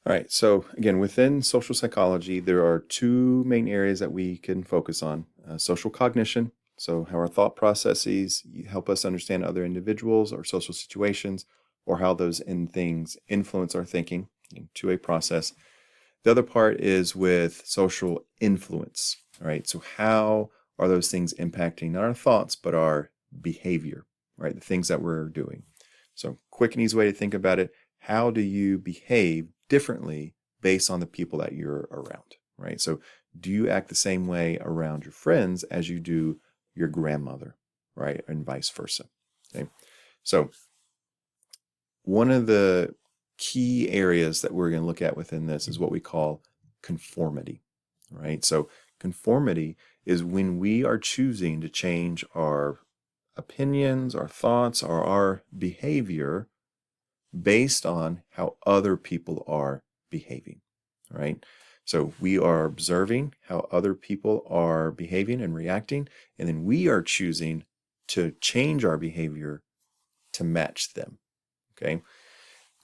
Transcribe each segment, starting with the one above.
All right, so again, within social psychology, there are two main areas that we can focus on. Social cognition, so how our thought processes help us understand other individuals or social situations, or how those things influence our thinking into a process. The other part is with social influence, all right? So how are those things impacting not our thoughts, but our behavior, right? The things that we're doing. So quick and easy way to think about it, how do you behave differently based on the people that you're around, right? So do you act the same way around your friends as you do your grandmother, right? And vice versa, okay? So one of the key areas that we're going to look at within this is what we call conformity, right? So conformity is when we are choosing to change our opinions, our thoughts, or our behavior based on how other people are behaving, right? So we are observing how other people are behaving and reacting, and then we are choosing to change our behavior to match them, okay?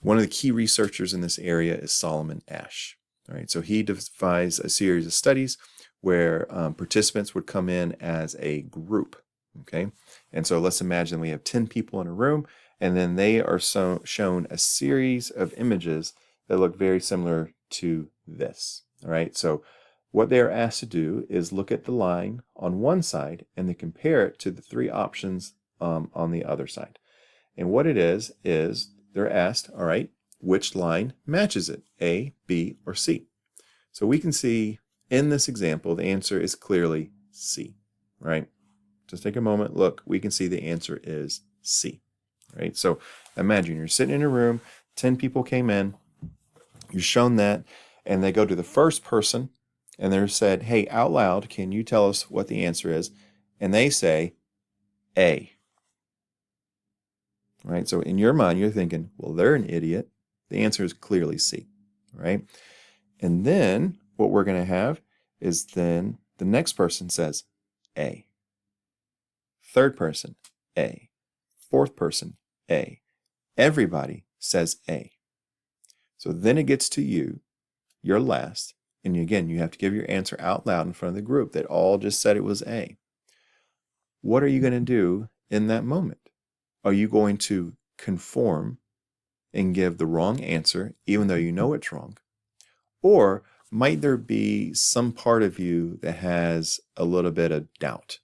One of the key researchers in this area is Solomon Asch. All right, so he devised a series of studies where participants would come in as a group. Okay, and so let's imagine we have 10 people in a room, and then they are shown a series of images that look very similar to this. All right, so what they are asked to do is look at the line on one side and then compare it to the three options on the other side. And what it is they're asked, all right, which line matches it, A, B, or C? So we can see in this example, the answer is clearly C, right? Just take a moment, look, we can see the answer is C, right? So imagine you're sitting in a room, 10 people came in, you're shown that, and they go to the first person, and they're said, hey, out loud, can you tell us what the answer is? And they say, A. Right? So in your mind, you're thinking, well, they're an idiot. The answer is clearly C, right? And then what we're going to have is then the next person says A. Third person, A. Fourth person, A. Everybody says A. So then it gets to you, you're last, and again, you have to give your answer out loud in front of the group that all just said it was A. What are you going to do in that moment? Are you going to conform and give the wrong answer, even though you know it's wrong? Or might there be some part of you that has a little bit of doubt,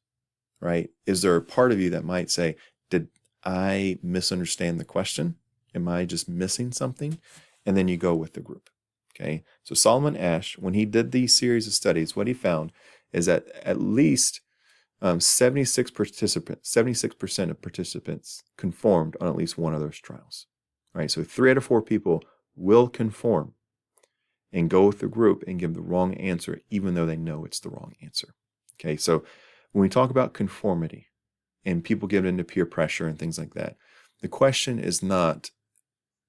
right? Is there a part of you that might say, did I misunderstand the question? Am I just missing something? And then you go with the group, okay? So Solomon Asch, when he did these series of studies, what he found is that at least 76% of participants conformed on at least one of those trials. Right? So 3 out of 4 people will conform and go with the group and give the wrong answer, even though they know it's the wrong answer. Okay, so when we talk about conformity and people give into peer pressure and things like that, the question is not,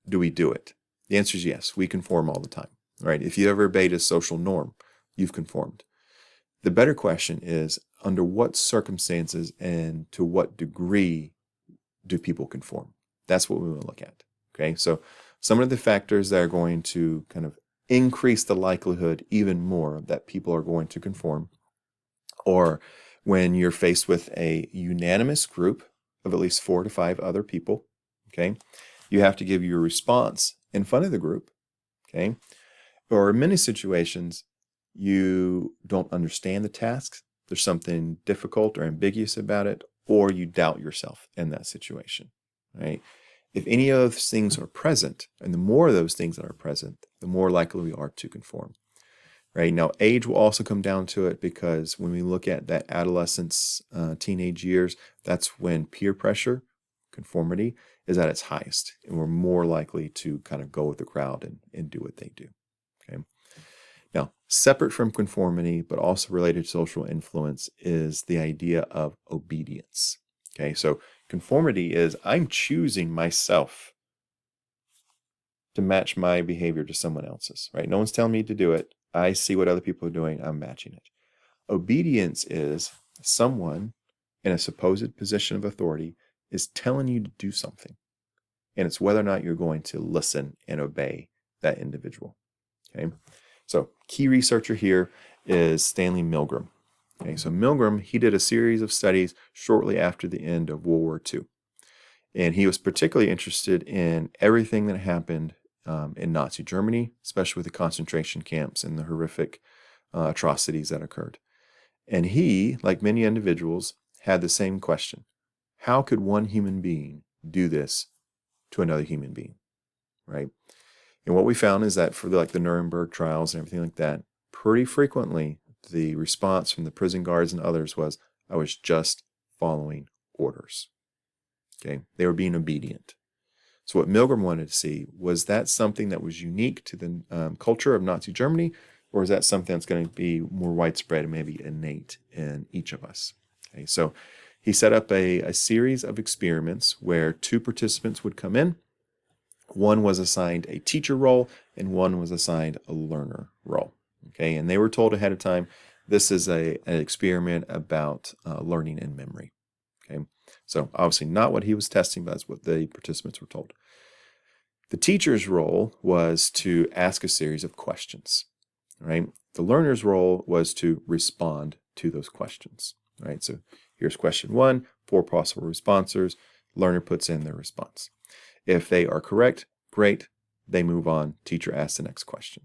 do we do it? The answer is yes, we conform all the time. Right? If you ever obeyed a social norm, you've conformed. The better question is, under what circumstances and to what degree do people conform? That's what we want to look at. Okay, so some of the factors that are going to kind of increase the likelihood even more that people are going to conform, or when you're faced with a unanimous group of at least 4 to 5 other people, okay, you have to give your response in front of the group, okay, or in many situations, you don't understand the tasks, there's something difficult or ambiguous about it, or you doubt yourself in that situation, right? If any of those things are present, and the more of those things that are present, the more likely we are to conform, right? Now, age will also come down to it because when we look at that adolescence, teenage years, that's when peer pressure, conformity, is at its highest, and we're more likely to kind of go with the crowd and do what they do, okay? Now, separate from conformity, but also related to social influence, is the idea of obedience. Okay, so conformity is I'm choosing myself to match my behavior to someone else's, right? No one's telling me to do it. I see what other people are doing, I'm matching it. Obedience is someone in a supposed position of authority is telling you to do something, and it's whether or not you're going to listen and obey that individual. Okay, so key researcher here is Stanley Milgram. Okay, so Milgram, he did a series of studies shortly after the end of World War II. And he was particularly interested in everything that happened in Nazi Germany, especially with the concentration camps and the horrific atrocities that occurred. And he, like many individuals, had the same question. How could one human being do this to another human being, right? And what we found is that for the Nuremberg trials and everything like that, pretty frequently the response from the prison guards and others was, I was just following orders. Okay, they were being obedient. So what Milgram wanted to see, was that something that was unique to the culture of Nazi Germany, or is that something that's going to be more widespread and maybe innate in each of us? Okay, so he set up a series of experiments where 2 participants would come in. One was assigned a teacher role and one was assigned a learner role. Okay, and they were told ahead of time, this is an experiment about learning and memory. Okay, so obviously not what he was testing, but that's what the participants were told. The teacher's role was to ask a series of questions, right? The learner's role was to respond to those questions, right? So here's question 1, 4 possible responses. Learner puts in their response. If they are correct, great, they move on. Teacher asks the next question.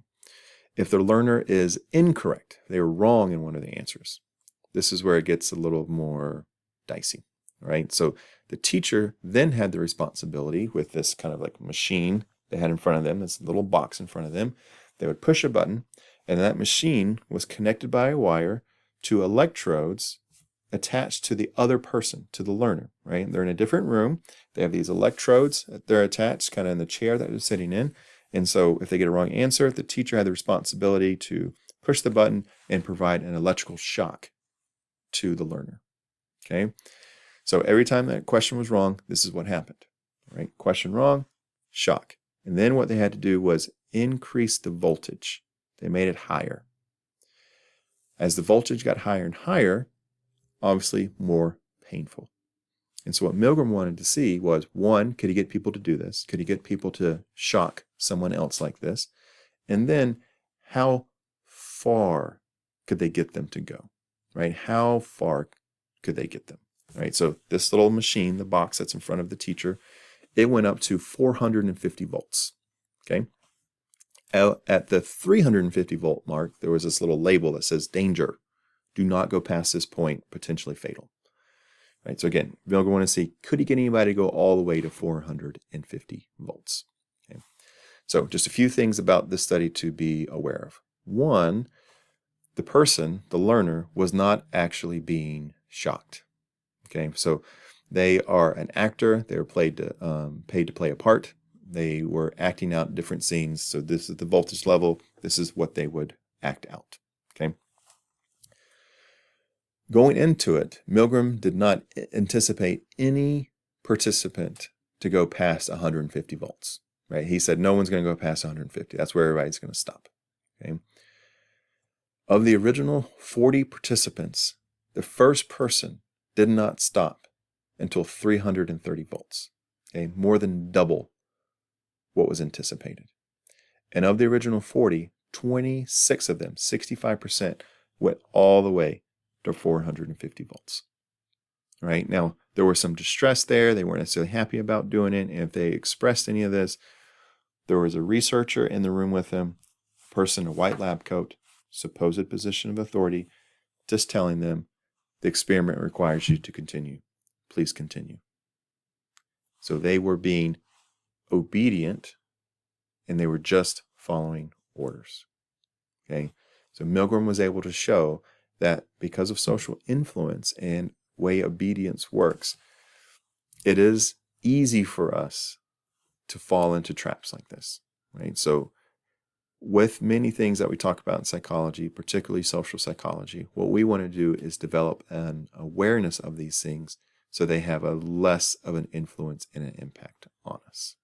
If the learner is incorrect, they were wrong in one of the answers, this is where it gets a little more dicey, right? So the teacher then had the responsibility with this kind of like machine they had in front of them, this little box in front of them. They would push a button, and that machine was connected by a wire to electrodes attached to the other person, to the learner, right? They're in a different room. They have these electrodes that they're attached kind of in the chair that they're sitting in. And so if they get a wrong answer, the teacher had the responsibility to push the button and provide an electrical shock to the learner. Okay? So every time that question was wrong, this is what happened. Right? Question wrong, shock. And then what they had to do was increase the voltage. They made it higher. As the voltage got higher and higher, obviously more painful. And so what Milgram wanted to see was, 1, could he get people to do this? Could he get people to shock someone else like this? And then how far could they get them to go, right? How far could they get them, right? So this little machine, the box that's in front of the teacher, it went up to 450 volts, okay? At the 350 volt mark, there was this little label that says danger. Do not go past this point, potentially fatal. Right, so again, Milgram wanted to see, could he get anybody to go all the way to 450 volts? Okay. So just a few things about this study to be aware of. 1, the person, the learner, was not actually being shocked. Okay, so they are an actor. They were paid to play a part. They were acting out different scenes. So this is the voltage level. This is what they would act out. Okay. Going into it, Milgram did not anticipate any participant to go past 150 volts. Right? He said no one's going to go past 150. That's where everybody's going to stop. Okay? Of the original 40 participants, the first person did not stop until 330 volts. Okay? More than double what was anticipated. And of the original 40, 26 of them, 65%, went all the way to 450 volts. Right? Now, there was some distress there. They weren't necessarily happy about doing it. And if they expressed any of this, there was a researcher in the room with them, a person in a white lab coat, supposed position of authority, just telling them, the experiment requires you to continue. Please continue. So they were being obedient, and they were just following orders. Okay? So Milgram was able to show that because of social influence and way obedience works, it is easy for us to fall into traps like this, right? So with many things that we talk about in psychology, particularly social psychology, what we want to do is develop an awareness of these things so they have a less of an influence and an impact on us.